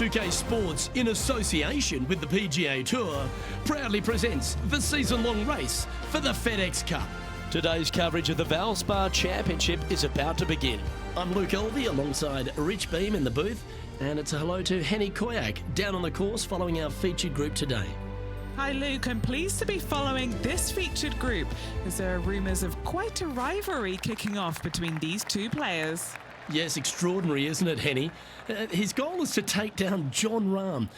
2K Sports, in association with the PGA Tour, proudly presents the season-long race for the FedEx Cup. Today's coverage of the Valspar Championship is about to begin. I'm Luke Elvey alongside Rich Beam in the booth, and it's a hello to Henny Koyak down on the course following our featured group today. Hi Luke, I'm pleased to be following this featured group as there are rumours of quite a rivalry kicking off between these two players. Yes, extraordinary, isn't it, Henny? His goal is to take down Jon Rahm.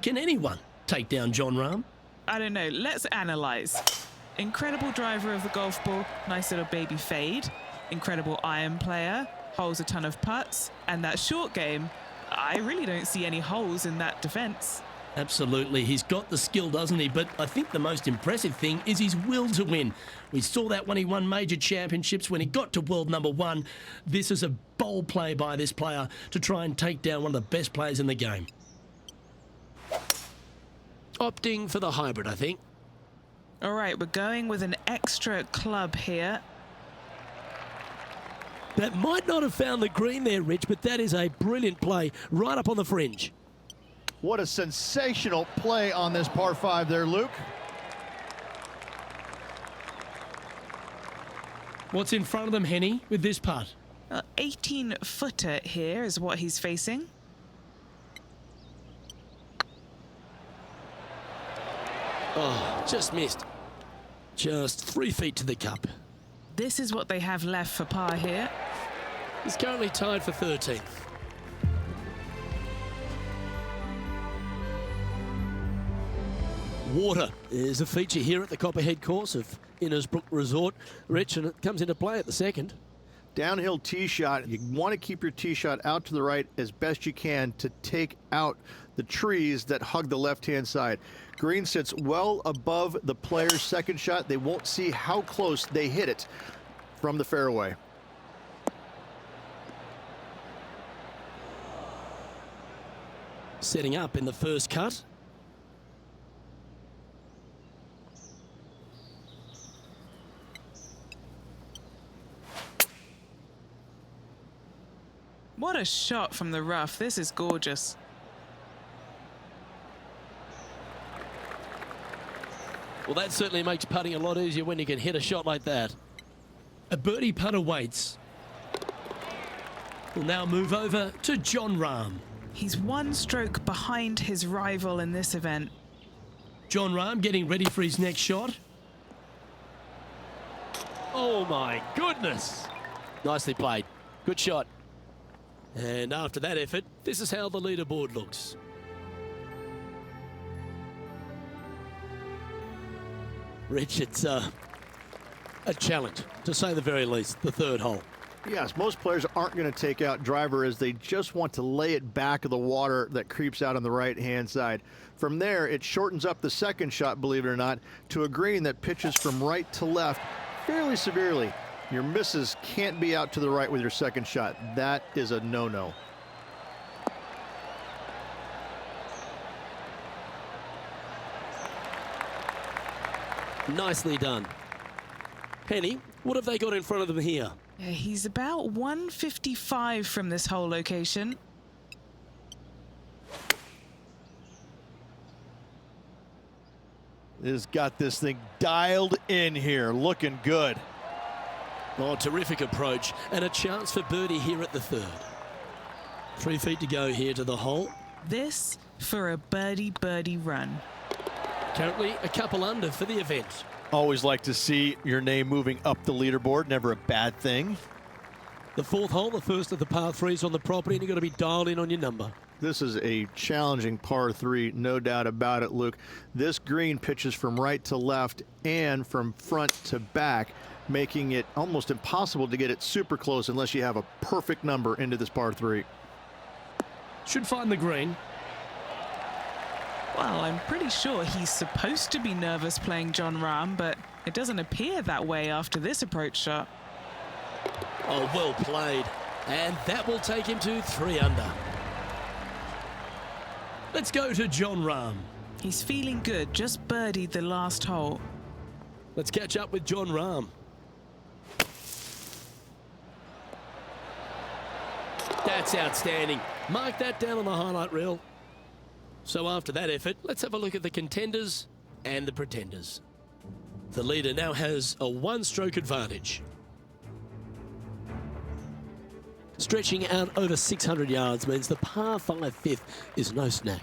Can anyone take down Jon Rahm? I don't know, let's analyse. Incredible driver of the golf ball, nice little baby fade. Incredible iron player, holds a ton of putts. And that short game, I really don't see any holes in that defence. Absolutely, he's got the skill, doesn't he? But I think the most impressive thing is his will to win. We saw that when he won major championships, when he got to world number one. This is a bold play by this player to try and take down one of the best players in the game. Opting for the hybrid, I think. All right, we're going with an extra club here. That might not have found the green there, Rich, but that is a brilliant play right up on the fringe. What a sensational play on this par 5 there, Luke. What's in front of them, Henny, with this putt? 18-footer here is what he's facing. Oh, just missed. Just 3 feet to the cup. This is what they have left for par here. He's currently tied for 13th. Water is a feature here at the Copperhead course of Innisbrook Resort, Rich, and it comes into play at the second. Downhill tee shot. You want to keep your tee shot out to the right as best you can to take out the trees that hug the left-hand side. Green sits well above the player's second shot. They won't see how close they hit it from the fairway. Setting up in the first cut. What a shot from the rough. This is gorgeous. Well, that certainly makes putting a lot easier when you can hit a shot like that. A birdie putt awaits. We'll now move over to Jon Rahm. He's one stroke behind his rival in this event. Jon Rahm getting ready for his next shot. Oh my goodness. Nicely played. Good shot. And after that effort, this is how the leaderboard looks. Rich, it's a challenge, to say the very least, the third hole. Yes, most players aren't going to take out driver as they just want to lay it back of the water that creeps out on the right-hand side. From there, it shortens up the second shot, believe it or not, to a green that pitches from right to left fairly severely. Your misses can't be out to the right with your second shot. That is a no-no. Nicely done. Henny, what have they got in front of them here? Yeah, he's about 155 from this hole location. Has got this thing dialed in here, looking good. Oh, terrific approach, and a chance for birdie here at the third. 3 feet to go here to the hole. This for a birdie run. Currently a couple under for the event. Always like to see your name moving up the leaderboard, never a bad thing. The fourth hole, the first of the par threes on the property, and you've got to be dialed in on your number. This is a challenging par 3, no doubt about it, Luke. This green pitches from right to left and from front to back, making it almost impossible to get it super close unless you have a perfect number into this par 3. Should find the green. Well, I'm pretty sure he's supposed to be nervous playing Jon Rahm, but it doesn't appear that way after this approach shot. Oh, well played. And that will take him to 3 under. Let's go to Jon Rahm. He's feeling good, just birdied the last hole. Let's catch up with Jon Rahm. That's outstanding. Mark that down on the highlight reel. So after that effort, let's have a look at the contenders and the pretenders. The leader now has a one-stroke advantage. Stretching out over 600 yards means the par 5 fifth is no snack.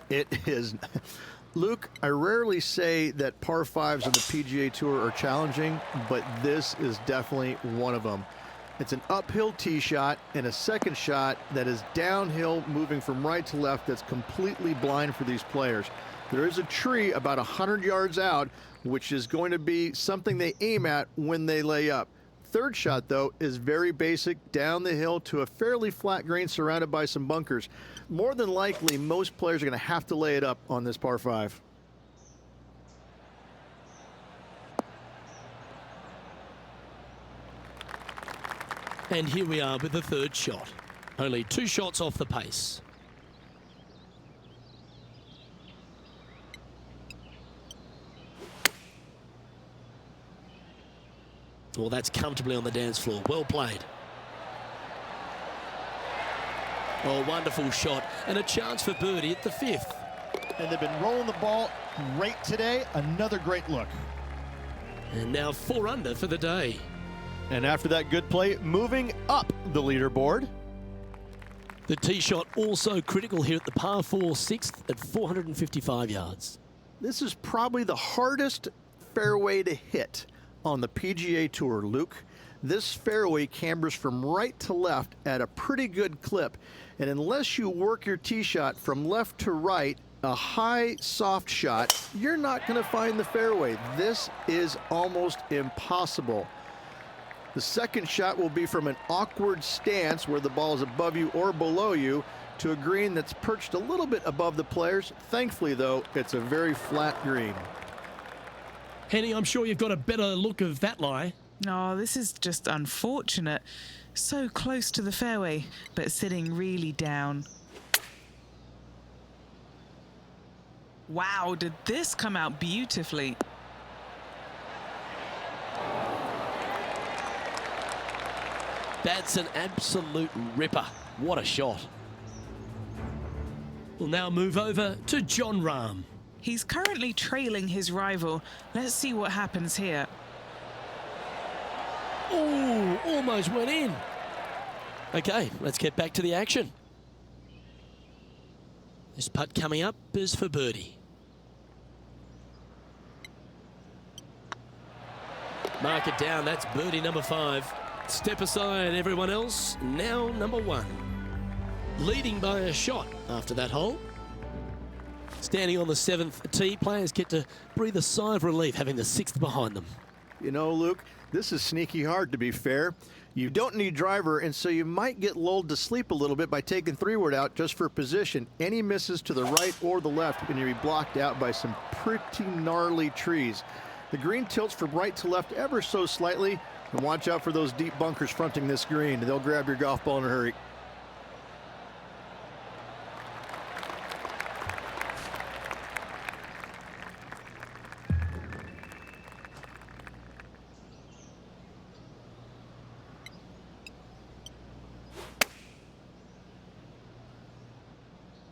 It is. Luke, I rarely say that par 5s on the PGA Tour are challenging, but this is definitely one of them. It's an uphill tee shot and a second shot that is downhill, moving from right to left, that's completely blind for these players. There is a tree about 100 yards out, which is going to be something they aim at when they lay up. Third shot, though, is very basic, down the hill to a fairly flat green surrounded by some bunkers. More than likely, most players are going to have to lay it up on this par 5. And here we are with the third shot. Only 2 shots off the pace. Well, that's comfortably on the dance floor. Well played. Oh, wonderful shot. And a chance for birdie at the 5th. And they've been rolling the ball great today. Another great look. And now 4 under for the day. And after that good play, moving up the leaderboard. The tee shot also critical here at the par 4 6th at 455 yards. This is probably the hardest fairway to hit on the PGA Tour, Luke. This fairway cambers from right to left at a pretty good clip, and unless you work your tee shot from left to right, a high soft shot, you're not going to find the fairway. This is almost impossible. The second shot will be from an awkward stance where the ball is above you or below you to a green that's perched a little bit above the players. Thankfully, though, it's a very flat green. Henny, I'm sure you've got a better look of that lie. Oh, this is just unfortunate. So close to the fairway, but sitting really down. Wow, did this come out beautifully? That's an absolute ripper. What a shot. We'll now move over to Jon Rahm. He's currently trailing his rival. Let's see what happens here. Oh, almost went in. Okay, let's get back to the action. This putt coming up is for birdie. Mark it down, that's birdie number 5. Step aside, everyone else. Now number 1. Leading by a shot after that hole. Standing on the 7th tee, players get to breathe a sigh of relief having the 6th behind them. You know, Luke, this is sneaky hard, to be fair. You don't need driver, and so you might get lulled to sleep a little bit by taking 3-wood out just for position. Any misses to the right or the left, and you'll be blocked out by some pretty gnarly trees. The green tilts from right to left ever so slightly, and watch out for those deep bunkers fronting this green. They'll grab your golf ball in a hurry.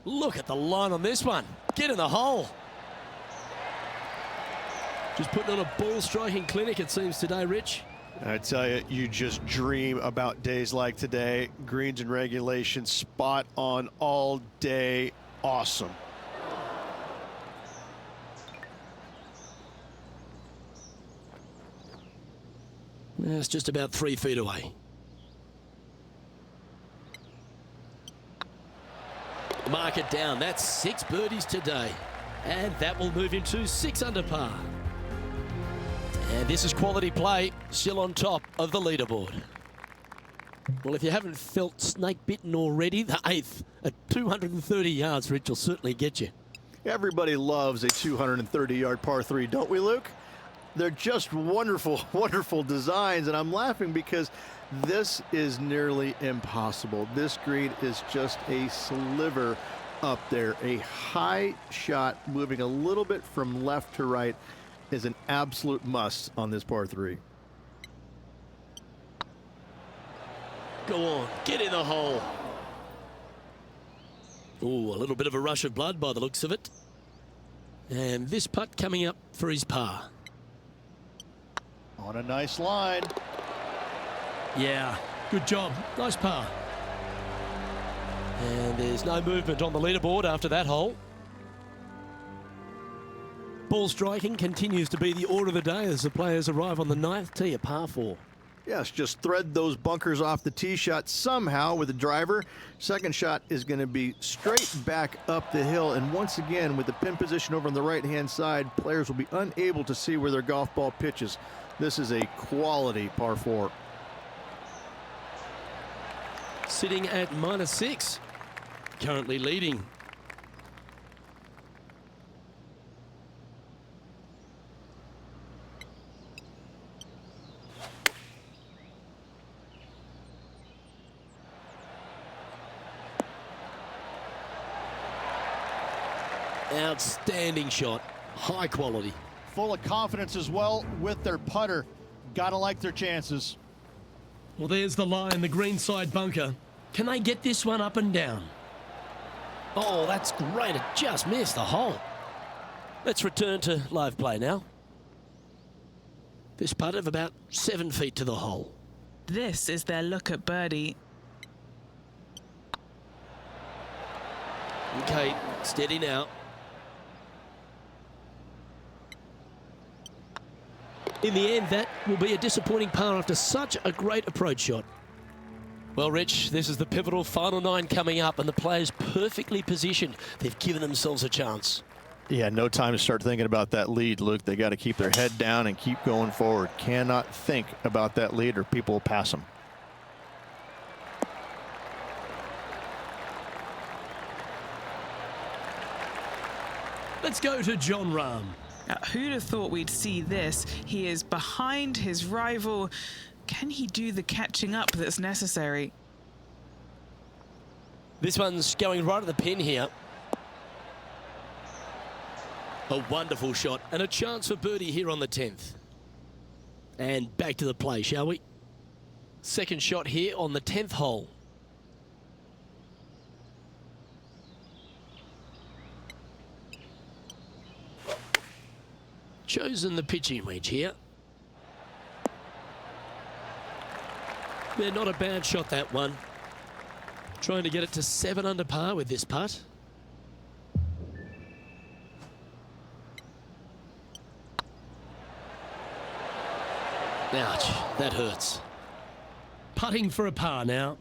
Look at the line on this one. Get in the hole. Just putting on a ball striking clinic, it seems, today, Rich. I tell you, you just dream about days like today. Greens and regulation, spot on all day. Awesome. It's just about 3 feet away. Mark it down. That's 6 birdies today. And that will move him to 6 under par. And this is quality play, still on top of the leaderboard. Well, if you haven't felt snake bitten already, the 8th at 230 yards, Rich, will certainly get you. Everybody loves a 230-yard par 3, don't we, Luke? They're just wonderful, wonderful designs, and I'm laughing because this is nearly impossible. This green is just a sliver up there. A high shot moving a little bit from left to right is an absolute must on this par 3. Go on, get in the hole. Ooh, a little bit of a rush of blood by the looks of it. And this putt coming up for his par. On a nice line. Yeah, good job. Nice par. And there's no movement on the leaderboard after that hole. Ball striking continues to be the order of the day as the players arrive on the 9th tee, a par 4. Yes, just thread those bunkers off the tee shot somehow with the driver. Second shot is going to be straight back up the hill. And once again, with the pin position over on the right-hand side, players will be unable to see where their golf ball pitches. This is a quality par 4. Sitting at -6, currently leading. Outstanding shot, high quality. Full of confidence as well with their putter. Gotta like their chances. Well, there's the line, the greenside bunker. Can they get this one up and down? Oh, that's great. It just missed the hole. Let's return to live play now. This putt of about 7 feet to the hole. This is their look at birdie. Okay, steady now. In the end, that will be a disappointing par after such a great approach shot. Well, Rich, this is the pivotal final 9 coming up, and the players perfectly positioned. They've given themselves a chance. Yeah, no time to start thinking about that lead, Luke. They got to keep their head down and keep going forward. Cannot think about that lead or people will pass them. Let's go to Jon Rahm. Now, who'd have thought we'd see this? He is behind his rival. Can he do the catching up that's necessary? This one's going right at the pin here. A wonderful shot and a chance for birdie here on the 10th. And back to the play, shall we? Second shot here on the 10th hole. Chosen the pitching wedge here. Yeah, not a bad shot, that one. Trying to get it to 7 under par with this putt. Ouch, that hurts. Putting for a par now.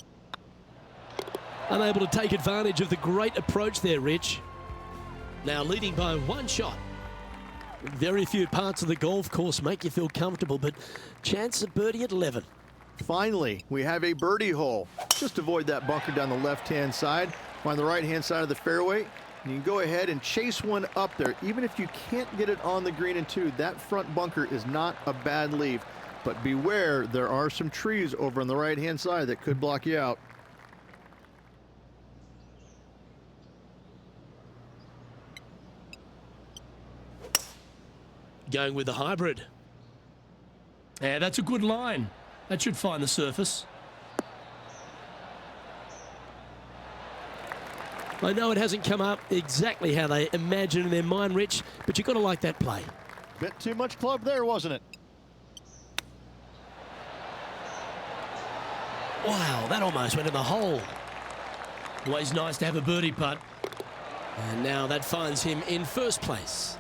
Unable to take advantage of the great approach there, Rich. Now leading by 1 shot. Very few parts of the golf course make you feel comfortable, but chance of birdie at 11. Finally, we have a birdie hole. Just avoid that bunker down the left-hand side. Find the right-hand side of the fairway. And you can go ahead and chase one up there. Even if you can't get it on the green in 2, that front bunker is not a bad leave. But beware, there are some trees over on the right-hand side that could block you out. Going with the hybrid. Yeah, that's a good line. That should find the surface. I know it hasn't come up exactly how they imagined in their mind, Rich, but you've got to like that play. Bit too much club there, wasn't it? Wow, that almost went in the hole. Always nice to have a birdie putt. And now that finds him in first place.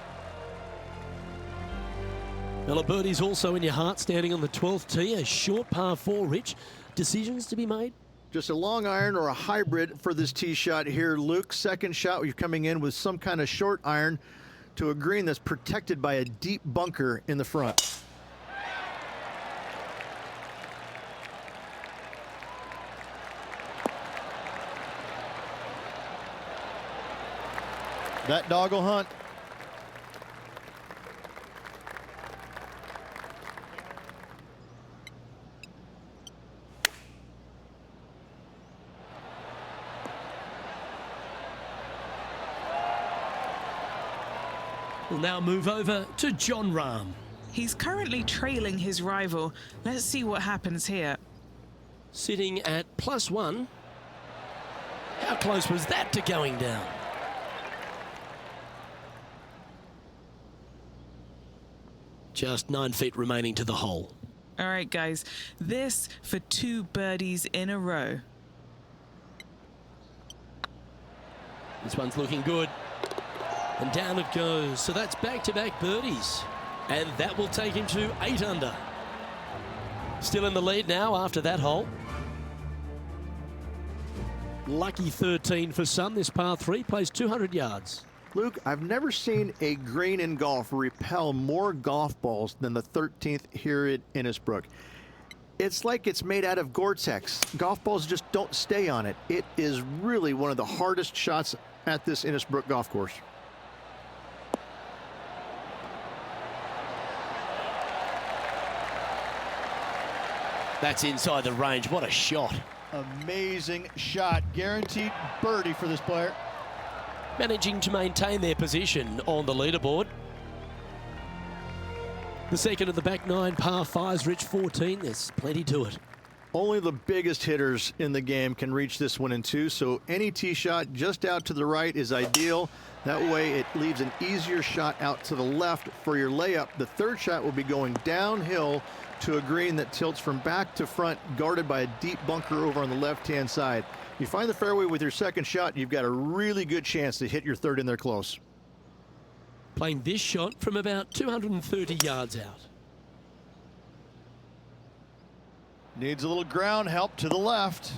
Well, a birdie's also in your heart, standing on the 12th tee, a short par 4, Rich. Decisions to be made? Just a long iron or a hybrid for this tee shot here, Luke. Second shot, you're coming in with some kind of short iron to a green that's protected by a deep bunker in the front. That dog will hunt. We'll now move over to Jon Rahm. He's currently trailing his rival. Let's see what happens here. Sitting at +1. How close was that to going down? Just 9 feet remaining to the hole. All right, guys, this for 2 birdies in a row. This one's looking good. And down it goes. So that's back-to-back birdies. And that will take him to 8 under. Still in the lead now after that hole. Lucky 13 for some. This par 3 plays 200 yards. Luke, I've never seen a green in golf repel more golf balls than the 13th here at Innisbrook. It's like it's made out of Gore-Tex. Golf balls just don't stay on it. It is really one of the hardest shots at this Innisbrook golf course. That's inside the range. What a shot. Amazing shot. Guaranteed birdie for this player. Managing to maintain their position on the leaderboard. The second of the back 9 par 5s, Rich 14. There's plenty to it. Only the biggest hitters in the game can reach this one in 2, so any tee shot just out to the right is ideal. That way it leaves an easier shot out to the left for your layup. The third shot will be going downhill to a green that tilts from back to front, guarded by a deep bunker over on the left-hand side. You find the fairway with your second shot, you've got a really good chance to hit your third in there close. Playing this shot from about 230 yards out. Needs a little ground help to the left.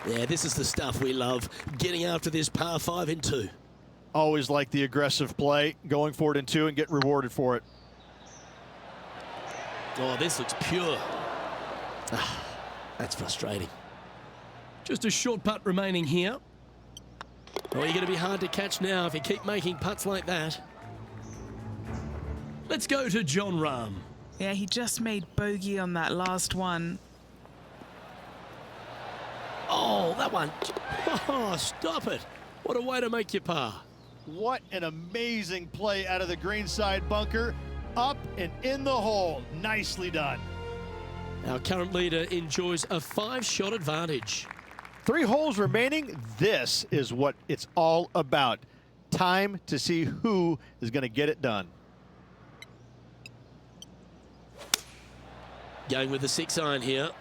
Yeah, this is the stuff we love. Getting after this par 5 in 2. Always like the aggressive play, going for it in 2 and get rewarded for it. Oh, this looks pure. That's frustrating. Just a short putt remaining here. Oh, you're going to be hard to catch now if you keep making putts like that. Let's go to Jon Rahm. Yeah, he just made bogey on that last one. Oh, that one. Oh, stop it. What a way to make your par. What an amazing play out of the greenside bunker. Up and in the hole. Nicely done. Our current leader enjoys a 5-shot advantage. 3 holes remaining. This is what it's all about. Time to see who is going to get it done. Going with the 6-iron here.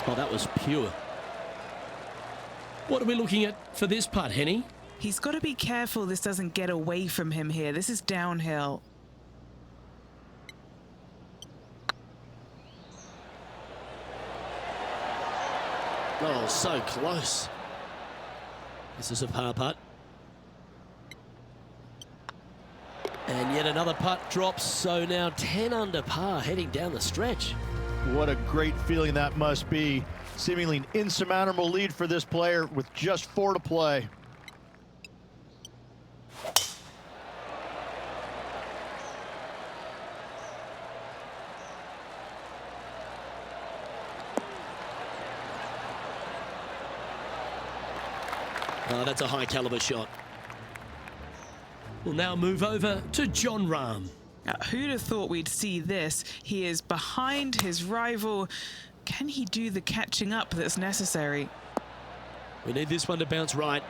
Oh, that was pure. What are we looking at for this putt, Henny? He's got to be careful this doesn't get away from him here. This is downhill. Oh, so close. This is a par putt. And yet another putt drops, so now 10 under par heading down the stretch. What a great feeling that must be. Seemingly an insurmountable lead for this player with just 4 to play. Oh, that's a high caliber shot. We'll now move over to Jon Rahm. Now, who'd have thought we'd see this? He is behind his rival. Can he do the catching up that's necessary? We need this one to bounce right.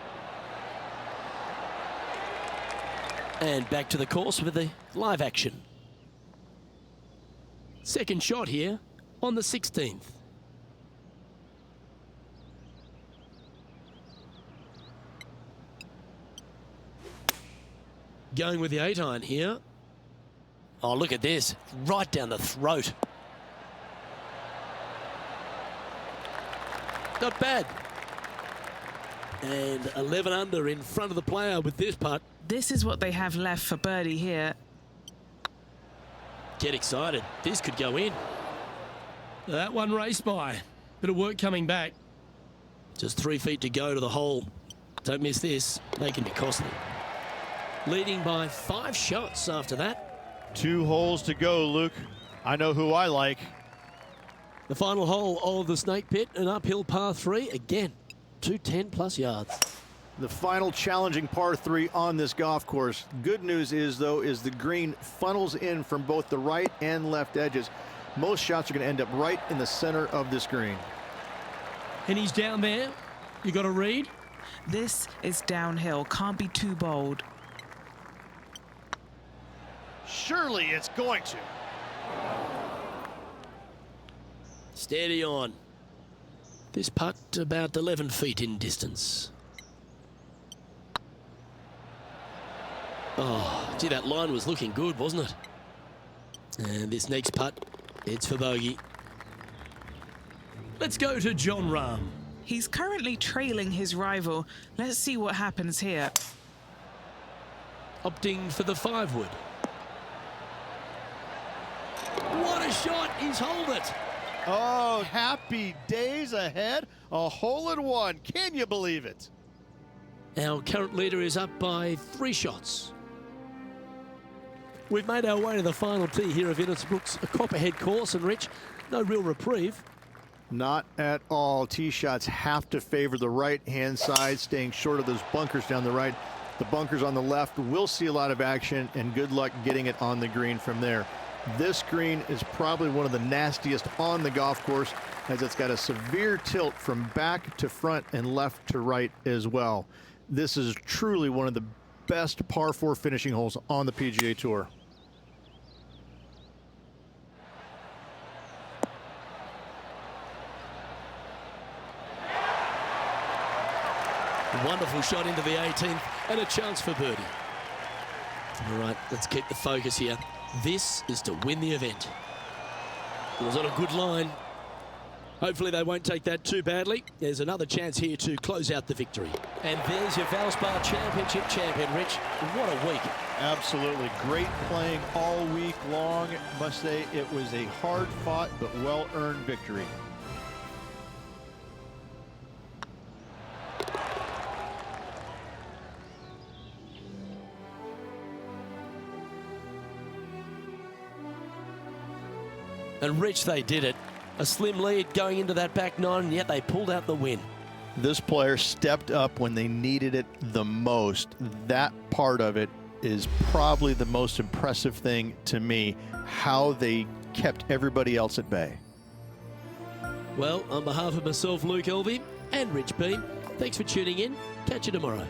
And back to the course with the live action. Second shot here on the 16th. Going with the 8-iron here. Oh, look at this. Right down the throat. Not bad. And 11 under in front of the player with this putt. This is what they have left for birdie here. Get excited. This could go in. That one raced by. Bit of work coming back. Just 3 feet to go to the hole. Don't miss this. They can be costly. Leading by 5 shots after that. 2 holes to go, Luke. I know who I like. The final hole of the Snake Pit, an uphill par 3. Again, 210 plus yards. The final challenging par 3 on this golf course. Good news is, though, is the green funnels in from both the right and left edges. Most shots are going to end up right in the center of this green. And he's down there. You got to read. This is downhill. Can't be too bold. Surely it's going to. Steady on. This putt about 11 feet in distance. Oh, gee, that line was looking good, wasn't it? And this next putt, it's for bogey. Let's go to John Rahm. He's currently trailing his rival. Let's see what happens here. Opting for the 5-wood. What a shot! He's holed it. Oh, happy days ahead. A hole-in-one. Can you believe it? Our current leader is up by 3 shots. We've made our way to the final tee here of Innisbrook's a Copperhead course, and Rich, no real reprieve. Not at all. Tee shots have to favor the right-hand side, staying short of those bunkers down the right. The bunkers on the left will see a lot of action, and good luck getting it on the green from there. This green is probably one of the nastiest on the golf course, as it's got a severe tilt from back to front and left to right as well. This is truly one of the best par 4 finishing holes on the PGA Tour. Wonderful shot into the 18th and a chance for birdie. All right, let's keep the focus here. This is to win the event. It was on a good line. Hopefully they won't take that too badly. There's another chance here to close out the victory. And there's your Valspar Championship champion, Rich. What a week. Absolutely. Great playing all week long. Must say it was a hard-fought but well-earned victory. And Rich, they did it. A slim lead going into that back 9, and yet they pulled out the win. This player stepped up when they needed it the most. That part of it is probably the most impressive thing to me, how they kept everybody else at bay. Well, on behalf of myself, Luke Elvey, and Rich Beam, thanks for tuning in. Catch you tomorrow.